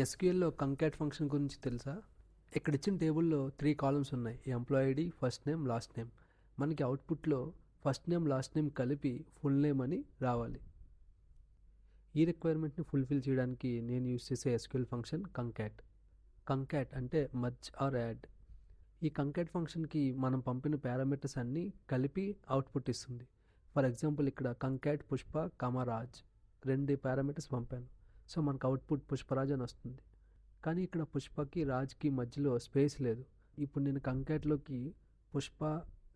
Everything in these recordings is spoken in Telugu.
ఎస్క్యూఎల్‌లో కంకాట్ ఫంక్షన్ గురించి తెలుసా? ఇక్కడ ఇచ్చిన టేబుల్‌లో 3 కాలమ్స్ ఉన్నాయి. Employee ID, first name, last name. మనకి అవుట్‌పుట్‌లో ఫస్ట్ నేమ్, లాస్ట్ నేమ్ కలిపి ఫుల్ నేమ్ అని రావాలి. ఈ రిక్వైర్మెంట్‌ని ఫుల్‌ఫిల్ చేయడానికి నేను యూజ్ చేసే ఎస్క్యూఎల్ ఫంక్షన్ కంకాట్. కంకాట్ అంటే మర్జ్ ఆర్ యాడ్. ఈ కంకాట్ ఫంక్షన్‌కి మనం పంపిన పారామీటర్స్ అన్నీ కలిపి అవుట్‌పుట్ ఇస్తుంది. ఫర్ ఎగ్జాంపుల్ ఇక్కడ కంకాట్ పుష్ప, రాజ్ 2 పారామీటర్స్ పంపాను. సో మనకు అవుట్‌పుట్ పుష్పరాజ్ అని వస్తుంది. కానీ ఇక్కడ పుష్పకి రాజ్కి మధ్యలో స్పేస్ లేదు. ఇప్పుడు నేను కంకాట్లోకి పుష్ప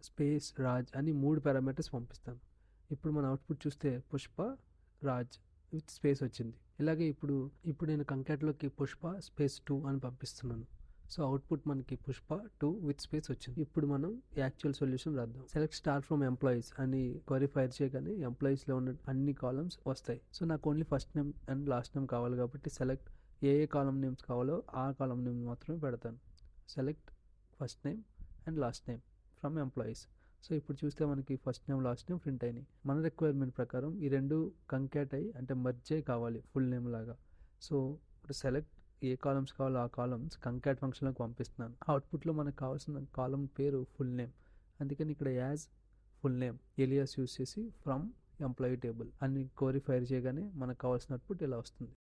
స్పేస్ రాజ్ అని 3 పారామీటర్స్ పంపిస్తాను. ఇప్పుడు మన అవుట్పుట్ చూస్తే పుష్ప రాజ్ విత్ స్పేస్ వచ్చింది. ఇలాగే ఇప్పుడు నేను కంకాట్లోకి పుష్ప స్పేస్ 2 అని పంపిస్తున్నాను. సో అవుట్పుట్ మనకి పుష్ప 2 విత్ స్పేస్ వచ్చింది. ఇప్పుడు మనం యాక్చువల్ సొల్యూషన్ రాద్దాం. సెలెక్ట్ స్టార్ ఫ్రమ్ ఎంప్లాయీస్ అని క్వరీ ఫైర్ చేయగానే ఎంప్లాయీస్లో ఉన్న అన్ని కాలమ్స్ వస్తాయి. సో నాకు only first name and last name కావాలి కాబట్టి సెలెక్ట్ ఏ కాలమ్ నేమ్స్ కావాలో ఆ కాలమ్ నేమ్ మాత్రమే పెడతాను. Select first name and last name from employees. So ఇప్పుడు చూస్తే మనకి first name last name print అయినాయి. మన రిక్వైర్మెంట్ ప్రకారం ఈ రెండు కంకాట్ అయ్యి అంటే మర్జ్ అయ్యి కావాలి ఫుల్ నేమ్ లాగా. సో ఇప్పుడు సెలెక్ట్ ఏ కాలమ్స్ కావాలో ఆ కాలమ్స్ కంకాట్ ఫంక్షన్లోకి పంపిస్తున్నాను. అవుట్పుట్లో మనకు కావాల్సిన కాలమ్ పేరు ఫుల్ నేమ్. అందుకని ఇక్కడ as full name alias use చేసి ఫ్రమ్ ఎంప్లాయీ టేబుల్ అని క్వరీ ఫైర్ చేయగానే మనకు కావాల్సిన అవుట్పుట్ ఇలా వస్తుంది.